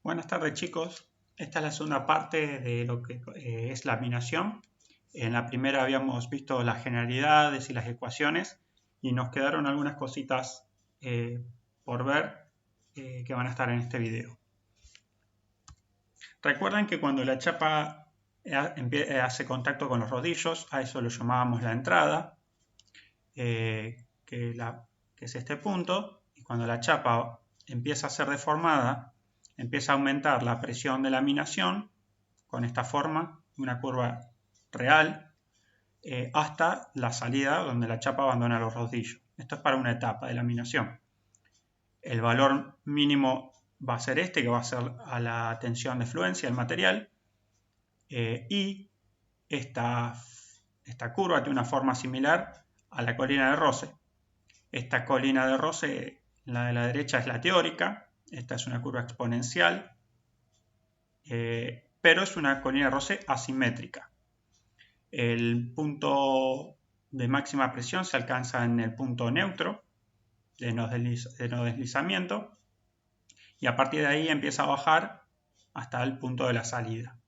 Buenas tardes, chicos. Esta es la segunda parte de lo que es laminación. En la primera habíamos visto las generalidades y las ecuaciones y nos quedaron algunas cositas por ver que van a estar en este video. Recuerden que cuando la chapa hace contacto con los rodillos, a eso lo llamábamos la entrada, que es este punto, y cuando la chapa empieza a ser deformada, empieza a aumentar la presión de laminación con esta forma, una curva real, hasta la salida donde la chapa abandona los rodillos. Esto es para una etapa de laminación. El valor mínimo va a ser este, que va a ser a la tensión de fluencia del material, y esta curva tiene una forma similar a la colina de roce. Esta colina de roce, la de la derecha, es la teórica. Esta es una curva exponencial, pero es una colina de roce asimétrica. El punto de máxima presión se alcanza en el punto neutro de no deslizamiento, y a partir de ahí empieza a bajar hasta el punto de la salida.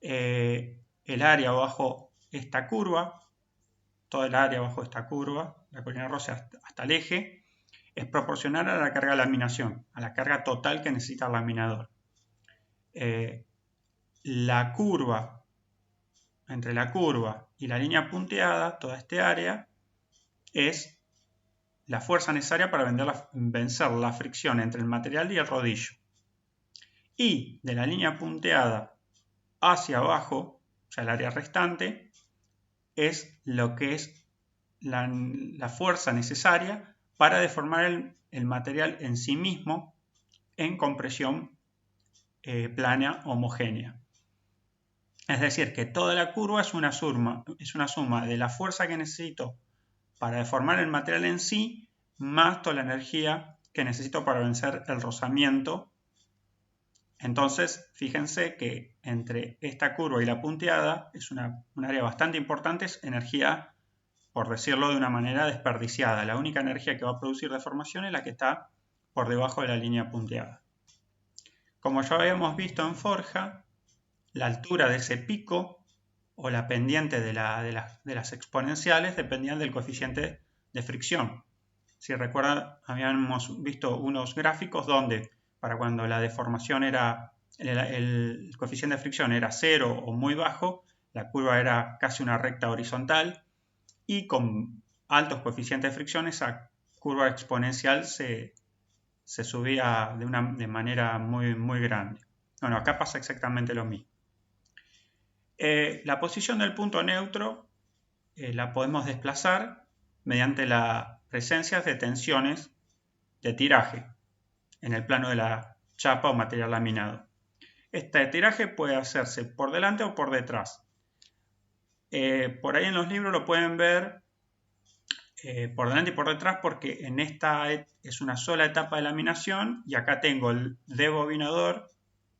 El área bajo esta curva, toda el área bajo esta curva, la colina de roce hasta el eje, es proporcional a la carga de laminación, a la carga total que necesita el laminador. La curva, entre la curva y la línea punteada, toda esta área, es la fuerza necesaria para vencer la fricción entre el material y el rodillo. Y de la línea punteada hacia abajo, o sea, el área restante, es lo que es la fuerza necesaria para deformar el material en sí mismo en compresión plana homogénea. Es decir, que toda la curva es una suma de la fuerza que necesito para deformar el material en sí, más toda la energía que necesito para vencer el rozamiento. Entonces, fíjense que entre esta curva y la punteada es un área bastante importante, es energía, por decirlo de una manera, desperdiciada. La única energía que va a producir deformación es la que está por debajo de la línea punteada. Como ya habíamos visto en forja, la altura de ese pico o la pendiente de las exponenciales dependían del coeficiente de fricción. Si recuerdan, habíamos visto unos gráficos donde para cuando la deformación era, el coeficiente de fricción era 0 o muy bajo, la curva era casi una recta horizontal, y con altos coeficientes de fricción esa curva exponencial se subía de manera muy grande. Bueno, acá pasa exactamente lo mismo. La posición del punto neutro la podemos desplazar mediante la presencia de tensiones de tiraje en el plano de la chapa o material laminado. Este tiraje puede hacerse por delante o por detrás. Por ahí en los libros lo pueden ver por delante y por detrás, porque en esta es una sola etapa de laminación y acá tengo el debobinador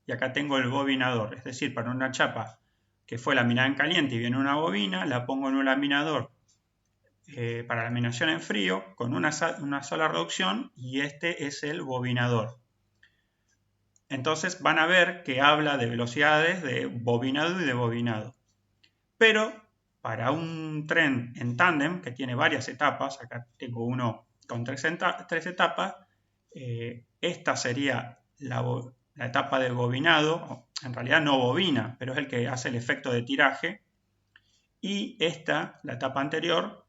y acá tengo el bobinador. Es decir, para una chapa que fue laminada en caliente y viene una bobina, la pongo en un laminador para laminación en frío con una sola reducción, y este es el bobinador. Entonces van a ver que habla de velocidades de bobinado y de bobinado. Pero para un tren en tándem que tiene varias etapas, acá tengo uno con tres etapas, esta sería la etapa de bobinado. En realidad no bobina, pero es el que hace el efecto de tiraje. Y esta, la etapa anterior,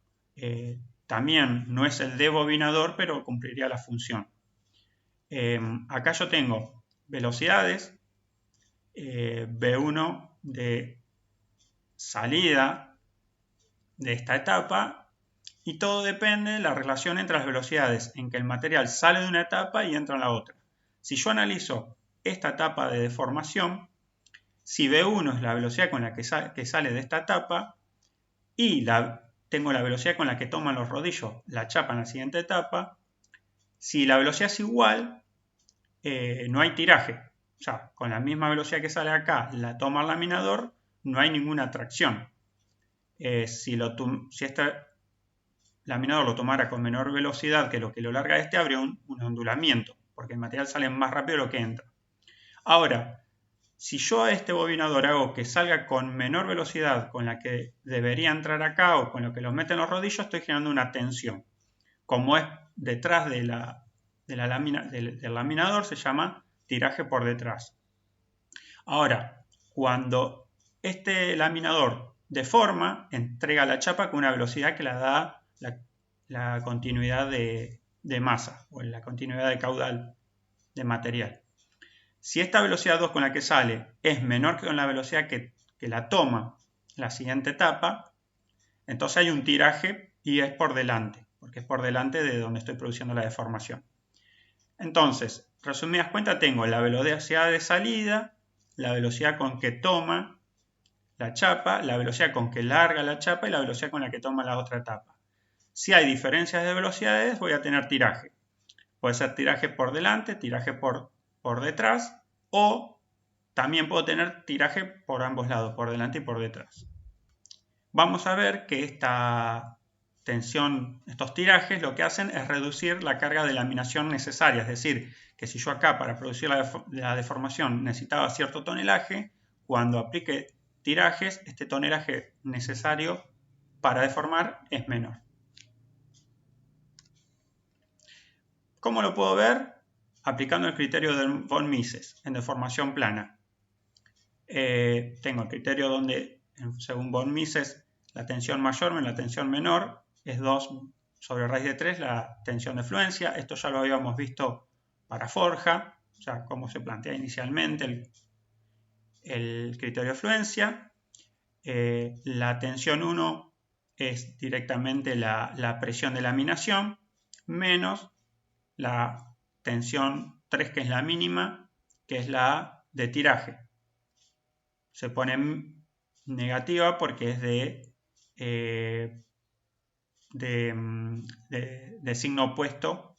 también no es el debobinador, pero cumpliría la función. Acá yo tengo velocidades, V1 de salida de esta etapa, y todo depende de la relación entre las velocidades en que el material sale de una etapa y entra en la otra. Si yo analizo esta etapa de deformación, si V1 es la velocidad con la que sale de esta etapa y tengo la velocidad con la que toman los rodillos la chapa en la siguiente etapa, si la velocidad es igual, no hay tiraje. O sea, con la misma velocidad que sale acá la toma el laminador, no hay ninguna tracción. Si este laminador lo tomara con menor velocidad que lo larga este, habría un ondulamiento, porque el material sale más rápido de lo que entra. Ahora, si yo a este bobinador hago que salga con menor velocidad con la que debería entrar acá o con lo que los mete en los rodillos, estoy generando una tensión. Como es detrás de la lámina, del laminador, se llama tiraje por detrás. Ahora, cuando este laminador deforma, entrega la chapa con una velocidad que la da la continuidad de masa o la continuidad de caudal de material. Si esta velocidad 2 con la que sale es menor que con la velocidad que la toma la siguiente etapa, entonces hay un tiraje y es por delante, porque es por delante de donde estoy produciendo la deformación. Entonces, resumidas cuentas, tengo la velocidad de salida, la velocidad con que toma la chapa, la velocidad con que larga la chapa y la velocidad con la que toma la otra etapa. Si hay diferencias de velocidades, voy a tener tiraje. Puede ser tiraje por delante, tiraje por detrás, o también puedo tener tiraje por ambos lados, por delante y por detrás. Vamos a ver que esta tensión, estos tirajes, lo que hacen es reducir la carga de laminación necesaria. Es decir, que si yo acá para producir la deformación necesitaba cierto tonelaje, cuando aplique tirajes, este tonelaje necesario para deformar es menor. ¿Cómo lo puedo ver? Aplicando el criterio de von Mises en deformación plana. Tengo el criterio donde, según von Mises, la tensión mayor menos la tensión menor es 2 sobre raíz de 3 la tensión de fluencia. Esto ya lo habíamos visto para forja, o sea, cómo se plantea inicialmente el criterio de fluencia. La tensión 1 es directamente la presión de laminación menos la tensión 3, que es la mínima, que es la de tiraje. Se pone negativa porque es de signo opuesto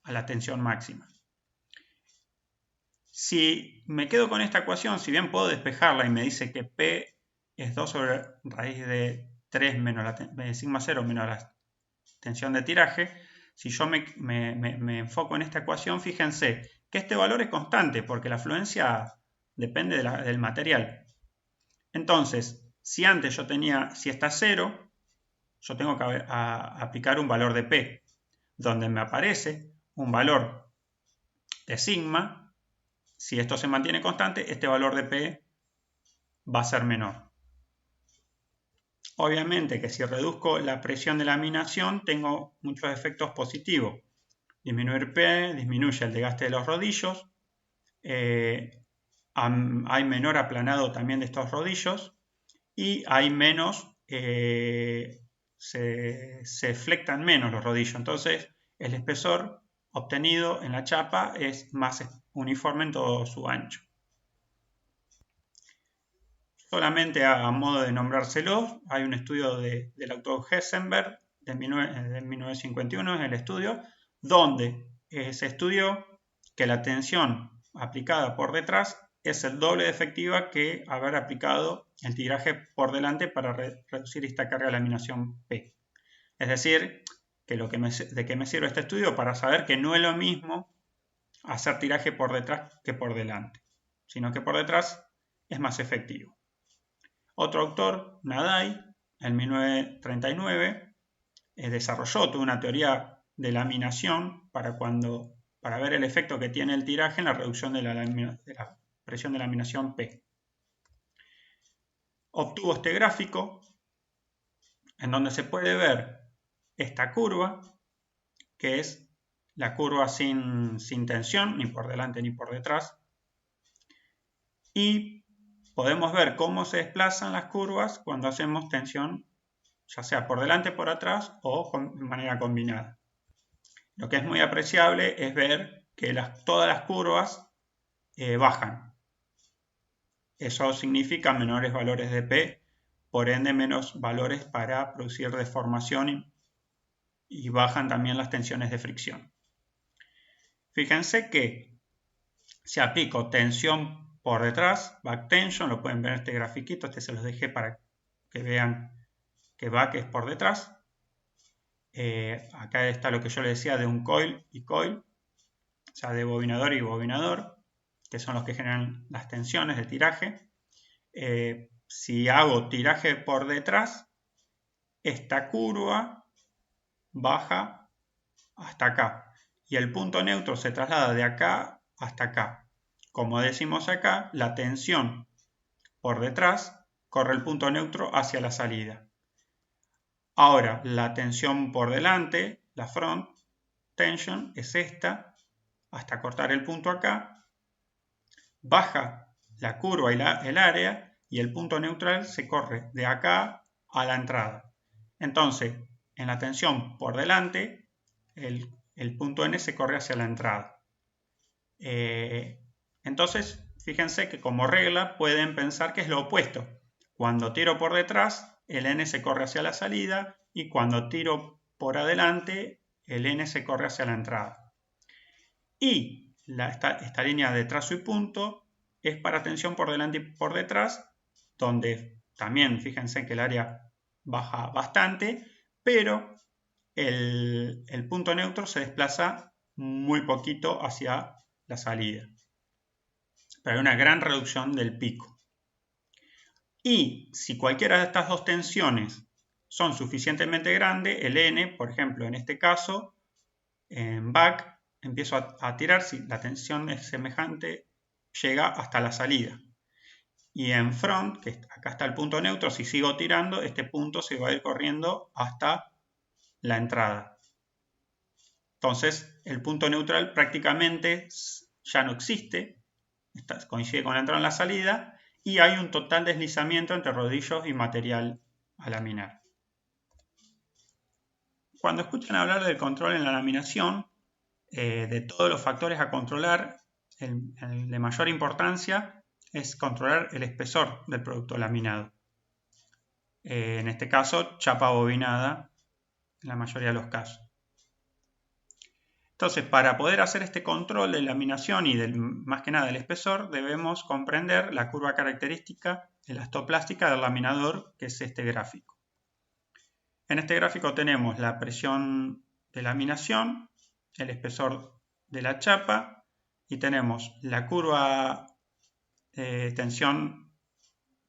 a la tensión máxima. Si me quedo con esta ecuación, si bien puedo despejarla y me dice que P es 2 sobre raíz de 3 menos la sigma 0 menos la tensión de tiraje, si yo me enfoco en esta ecuación, fíjense que este valor es constante porque la fluencia depende del material. Entonces, si antes yo tenía, si está 0, yo tengo que aplicar un valor de P, donde me aparece un valor de sigma. Si esto se mantiene constante, este valor de P va a ser menor. Obviamente que si reduzco la presión de laminación, tengo muchos efectos positivos. Disminuir P disminuye el desgaste de los rodillos. Hay menor aplanado también de estos rodillos. Y hay menos, se flectan menos los rodillos. Entonces, el espesor obtenido en la chapa es más uniforme en todo su ancho. Solamente a modo de nombrárselo, hay un estudio del autor Hessenberg de 1951 en el estudio, donde se estudió que la tensión aplicada por detrás es el doble de efectiva que haber aplicado el tiraje por delante para reducir esta carga de laminación P. Es decir, que de qué me sirve este estudio para saber que no es lo mismo hacer tiraje por detrás que por delante, sino que por detrás es más efectivo. Otro autor, Nadai, en 1939, desarrolló toda una teoría de laminación para ver el efecto que tiene el tiraje en la reducción de la presión de laminación P. Obtuvo este gráfico en donde se puede ver esta curva, que es la curva sin tensión, ni por delante ni por detrás, y podemos ver cómo se desplazan las curvas cuando hacemos tensión, ya sea por delante, por atrás o de manera combinada. Lo que es muy apreciable es ver que todas las curvas bajan. Eso significa menores valores de P, por ende menos valores para producir deformación y bajan también las tensiones de fricción. Fíjense que si aplico tensión por detrás, back tension, lo pueden ver en este grafiquito, este se los dejé para que vean que back es por detrás. Acá está lo que yo les decía de un coil y coil, o sea, de bobinador y bobinador. que son los que generan las tensiones de tiraje. Si hago tiraje por detrás, esta curva baja hasta acá y el punto neutro se traslada de acá hasta acá. Como decimos acá, la tensión por detrás corre el punto neutro hacia la salida. Ahora, la tensión por delante, la front tension, es esta, hasta cortar el punto acá. Baja la curva y el área y el punto neutral se corre de acá a la entrada. Entonces, en la tensión por delante, el punto N se corre hacia la entrada. Entonces, fíjense que como regla pueden pensar que es lo opuesto. Cuando tiro por detrás, el N se corre hacia la salida y cuando tiro por adelante, el N se corre hacia la entrada. Y esta línea de trazo y punto es para tensión por delante y por detrás, donde también fíjense que el área baja bastante, pero el punto neutro se desplaza muy poquito hacia la salida. Pero hay una gran reducción del pico. Y si cualquiera de estas dos tensiones son suficientemente grandes, el N, por ejemplo, en este caso, en back, empiezo a tirar, si la tensión es semejante, llega hasta la salida. Y en front, que acá está el punto neutro, si sigo tirando, este punto se va a ir corriendo hasta la entrada. Entonces, el punto neutral prácticamente ya no existe, coincide con la entrada en la salida, y hay un total deslizamiento entre rodillos y material a laminar. Cuando escuchan hablar del control en la laminación, de todos los factores a controlar, el de mayor importancia es controlar el espesor del producto laminado. En este caso, chapa bobinada, en la mayoría de los casos. Entonces, para poder hacer este control de laminación y más que nada del espesor, debemos comprender la curva característica elastoplástica del laminador, que es este gráfico. En este gráfico tenemos la presión de laminación, el espesor de la chapa y tenemos la curva de tensión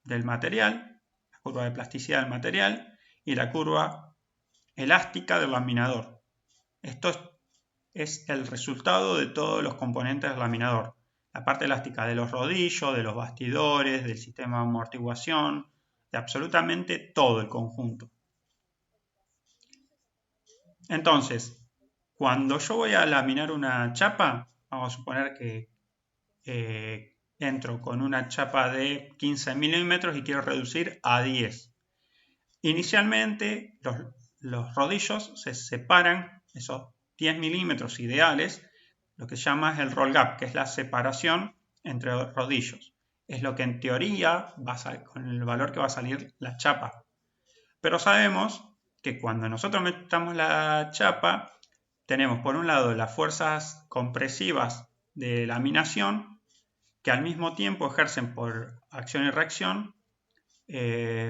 del material, la curva de plasticidad del material y la curva elástica del laminador. Esto es el resultado de todos los componentes del laminador. La parte elástica de los rodillos, de los bastidores, del sistema de amortiguación, de absolutamente todo el conjunto. Entonces, cuando yo voy a laminar una chapa, vamos a suponer que entro con una chapa de 15 milímetros y quiero reducir a 10. Inicialmente, los rodillos se separan, esos 10 milímetros ideales, lo que se llama el roll gap, que es la separación entre rodillos. Es lo que en teoría va a salir, con el valor que va a salir la chapa. Pero sabemos que cuando nosotros metamos la chapa, tenemos por un lado las fuerzas compresivas de laminación, que al mismo tiempo ejercen por acción y reacción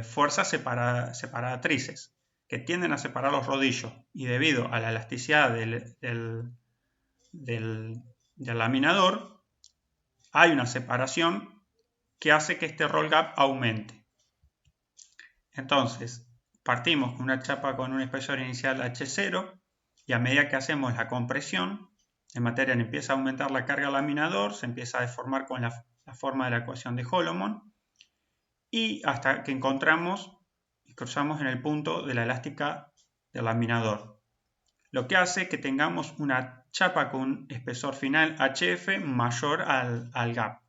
fuerzas separatrices, que tienden a separar los rodillos, y debido a la elasticidad del laminador, hay una separación que hace que este roll gap aumente. Entonces, partimos con una chapa con un espesor inicial H0 y a medida que hacemos la compresión, el material empieza a aumentar la carga al laminador, se empieza a deformar con la forma de la ecuación de Holomon y hasta que encontramos y cruzamos en el punto de la elástica del laminador. Lo que hace que tengamos una chapa con un espesor final HF mayor al gap.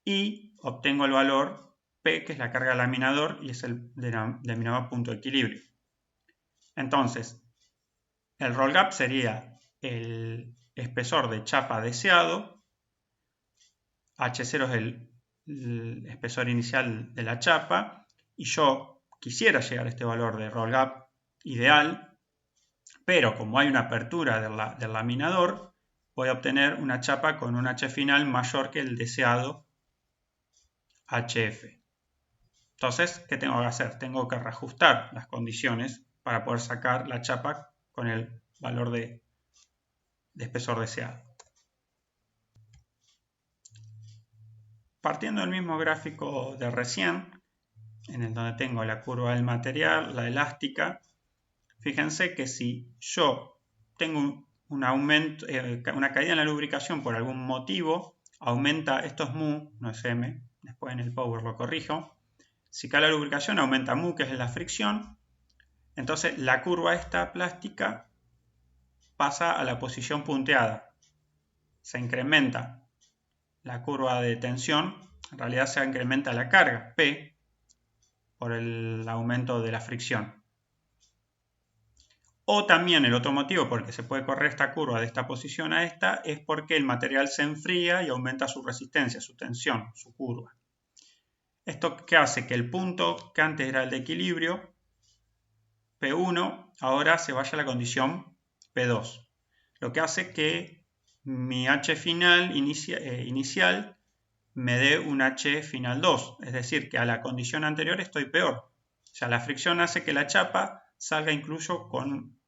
Y obtengo el valor P, que es la carga del laminador, y es el denominado punto de equilibrio. Entonces, el roll gap sería el espesor de chapa deseado. H0 es el espesor inicial de la chapa. Y yo quisiera llegar a este valor de roll gap ideal, pero como hay una apertura del laminador, voy a obtener una chapa con un H final mayor que el deseado HF. Entonces, ¿qué tengo que hacer? Tengo que reajustar las condiciones para poder sacar la chapa con el valor de espesor deseado. partiendo del mismo gráfico de recién, en el donde tengo la curva del material, la elástica, fíjense que si yo tengo un aumento, una caída en la lubricación por algún motivo, aumenta, esto es mu, no es m, después en el power lo corrijo. Si cae la lubricación, aumenta mu, que es la fricción. Entonces la curva esta plástica pasa a la posición punteada. Se incrementa la curva de tensión, en realidad se incrementa la carga, P, por el aumento de la fricción. O también el otro motivo por el que se puede correr esta curva de esta posición a esta es porque el material se enfría y aumenta su resistencia, su tensión, su curva. Esto que hace que el punto que antes era el de equilibrio, P1, ahora se vaya a la condición P2. Lo que hace que mi H final inicial me dé un H final 2. Es decir, que a la condición anterior estoy peor. O sea, la fricción hace que la chapa salga incluso con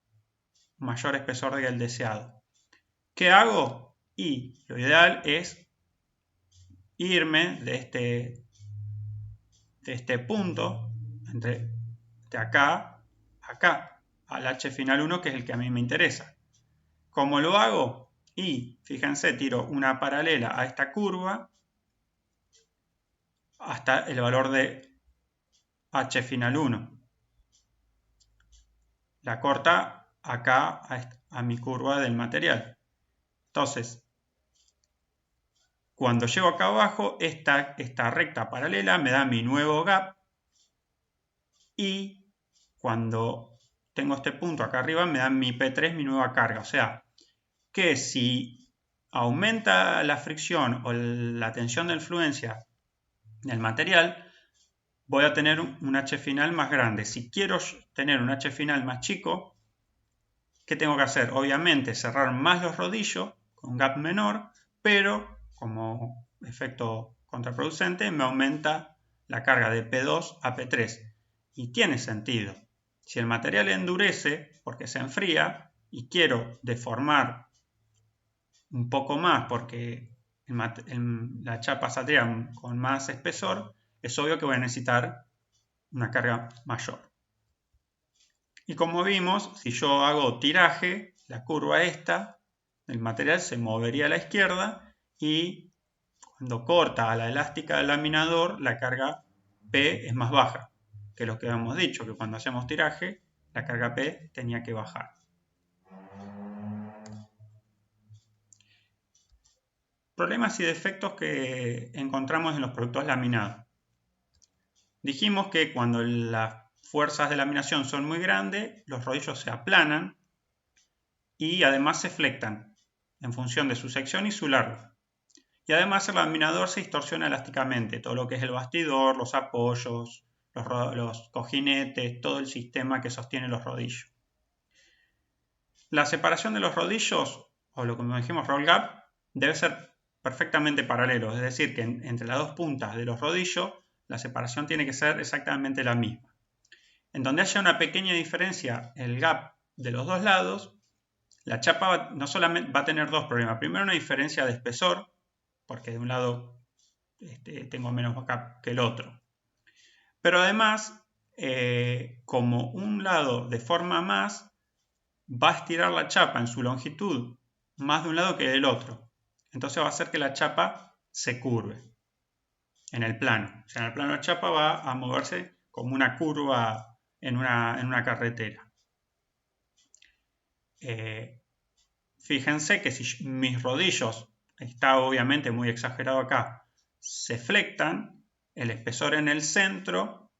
mayor espesor del deseado. ¿Qué hago? Y lo ideal es irme de este punto, de acá a acá, al H final 1, que es el que a mí me interesa. ¿Cómo lo hago? Y fíjense, tiro una paralela a esta curva hasta el valor de H final 1. La corta acá a mi curva del material. Entonces, cuando llego acá abajo, esta recta paralela me da mi nuevo gap. Y cuando tengo este punto acá arriba, me da mi P3, mi nueva carga. O sea, que si aumenta la fricción o la tensión de influencia del material, voy a tener un H final más grande. Si quiero tener un H final más chico, ¿qué tengo que hacer? Obviamente cerrar más los rodillos con un gap menor, pero como efecto contraproducente me aumenta la carga de P2 a P3. Y tiene sentido. Si el material endurece porque se enfría y quiero deformar un poco más porque la chapa saldría con más espesor, es obvio que voy a necesitar una carga mayor. Y como vimos, si yo hago tiraje, la curva esta del material se movería a la izquierda y cuando corta a la elástica del laminador, la carga P es más baja, que lo que hemos dicho, que cuando hacemos tiraje, la carga P tenía que bajar. Problemas y defectos que encontramos en los productos laminados. Dijimos que cuando las fuerzas de laminación son muy grandes, los rodillos se aplanan y además se flectan en función de su sección y su largo. Y además el laminador se distorsiona elásticamente, todo lo que es el bastidor, los apoyos, los cojinetes, todo el sistema que sostiene los rodillos. La separación de los rodillos, o lo que dijimos roll gap, debe ser perfectamente paralelo, es decir, que entre las dos puntas de los rodillos la separación tiene que ser exactamente la misma. En donde haya una pequeña diferencia, el gap de los dos lados, la chapa no solamente va a tener dos problemas. Primero, una diferencia de espesor, porque de un lado tengo menos gap que el otro. Pero además, como un lado deforma más, va a estirar la chapa en su longitud más de un lado que del otro. Entonces va a hacer que la chapa se curve en el plano. O sea, en el plano de la chapa va a moverse como una curva en una carretera. Fíjense que si mis rodillos, está obviamente muy exagerado acá, se flectan, el espesor en el centro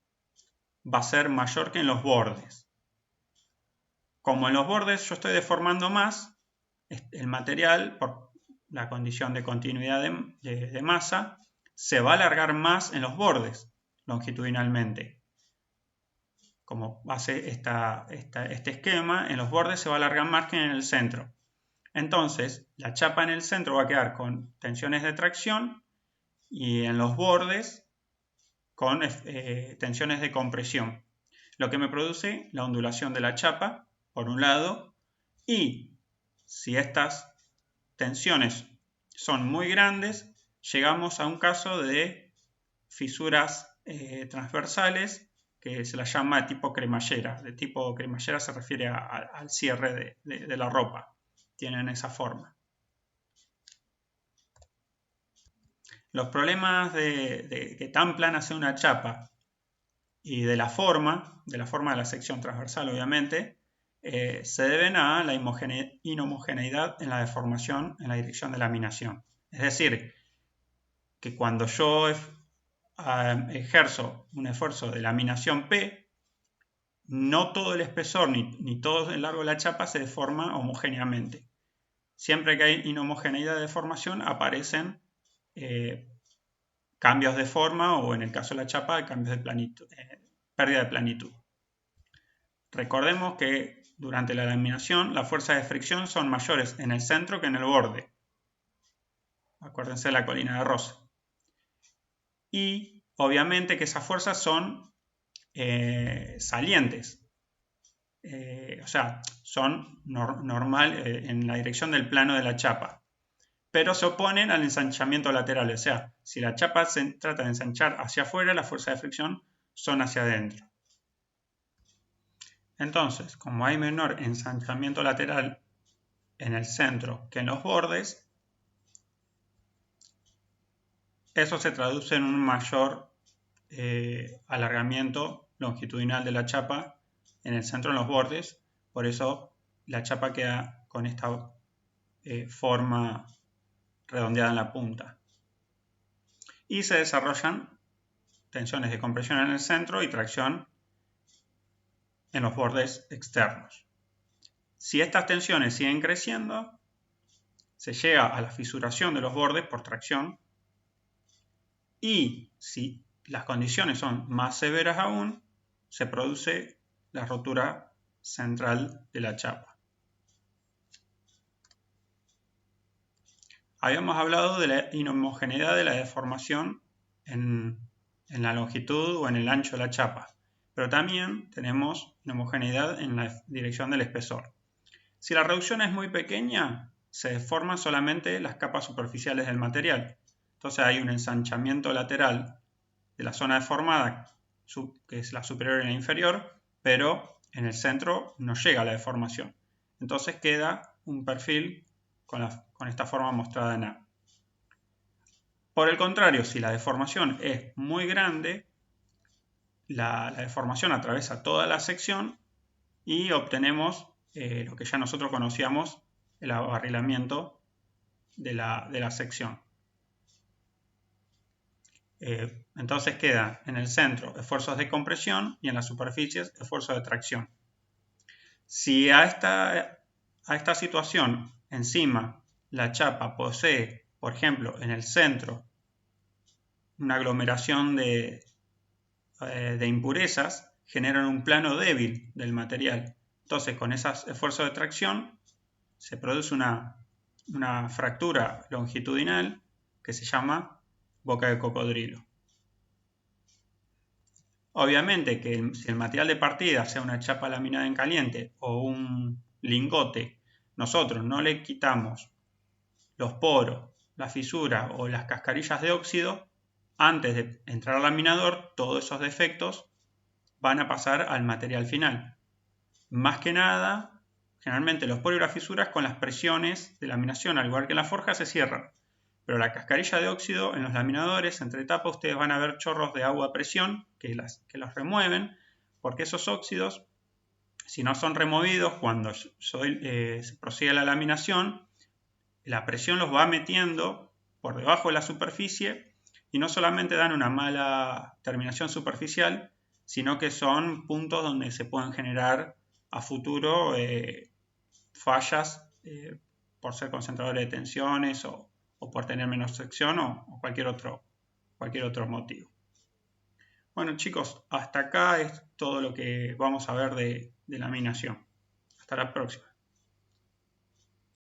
va a ser mayor que en los bordes. Como en los bordes yo estoy deformando más, el material, por la condición de continuidad de masa, se va a alargar más en los bordes longitudinalmente. Como hace este esquema, en los bordes se va a alargar más que en el centro. Entonces, la chapa en el centro va a quedar con tensiones de tracción y en los bordes con tensiones de compresión. Lo que me produce la ondulación de la chapa, por un lado, y si estas tensiones son muy grandes, llegamos a un caso de fisuras transversales que se las llama de tipo cremallera. De tipo cremallera se refiere al cierre de la ropa. Tienen esa forma. Los problemas de que tan plana sea una chapa y de la forma de la sección transversal, obviamente, se deben a la inhomogeneidad en la deformación en la dirección de laminación. Es decir, que cuando yo ejerzo un esfuerzo de laminación P, no todo el espesor ni todo el largo de la chapa se deforma homogéneamente. Siempre que hay inhomogeneidad de deformación aparecen cambios de forma o, en el caso de la chapa, cambios de planitud, pérdida de planitud. Recordemos que durante la laminación las fuerzas de fricción son mayores en el centro que en el borde. Acuérdense de la colina de Rosse. Y obviamente que esas fuerzas son salientes. O sea, son normal en la dirección del plano de la chapa. Pero se oponen al ensanchamiento lateral. O sea, si la chapa se trata de ensanchar hacia afuera, las fuerzas de fricción son hacia adentro. Entonces, como hay menor ensanchamiento lateral en el centro que en los bordes, eso se traduce en un mayor alargamiento longitudinal de la chapa en el centro, en los bordes. Por eso la chapa queda con esta forma redondeada en la punta. Y se desarrollan tensiones de compresión en el centro y tracción en los bordes externos. Si estas tensiones siguen creciendo, se llega a la fisuración de los bordes por tracción, y si las condiciones son más severas aún, se produce la rotura central de la chapa. Habíamos hablado de la inhomogeneidad de la deformación en la longitud o en el ancho de la chapa, pero también tenemos inhomogeneidad en la dirección del espesor. Si la reducción es muy pequeña, se deforman solamente las capas superficiales del material. Entonces hay un ensanchamiento lateral de la zona deformada, que es la superior y la inferior, pero en el centro no llega a la deformación. Entonces queda un perfil con esta forma mostrada en A. Por el contrario, si la deformación es muy grande, la deformación atraviesa toda la sección y obtenemos lo que ya nosotros conocíamos, el abarrilamiento de la sección. Entonces queda en el centro esfuerzos de compresión y en las superficies esfuerzos de tracción. Si a esta situación encima la chapa posee, por ejemplo, en el centro una aglomeración de impurezas, generan un plano débil del material. Entonces, con esos esfuerzos de tracción se produce una fractura longitudinal que se llama boca de cocodrilo. Obviamente que si el material de partida sea una chapa laminada en caliente o un lingote, nosotros no le quitamos los poros, la fisura o las cascarillas de óxido, antes de entrar al laminador, todos esos defectos van a pasar al material final. Más que nada, generalmente los poros y las fisuras con las presiones de laminación, al igual que en la forja, se cierran. Pero la cascarilla de óxido en los laminadores, entre etapas, ustedes van a ver chorros de agua a presión que los remueven, porque esos óxidos, si no son removidos cuando se prosigue la laminación, la presión los va metiendo por debajo de la superficie y no solamente dan una mala terminación superficial, sino que son puntos donde se pueden generar a futuro fallas por ser concentradores de tensiones o por tener menos sección o cualquier otro motivo. Bueno, chicos, hasta acá es todo lo que vamos a ver de laminación. Hasta la próxima.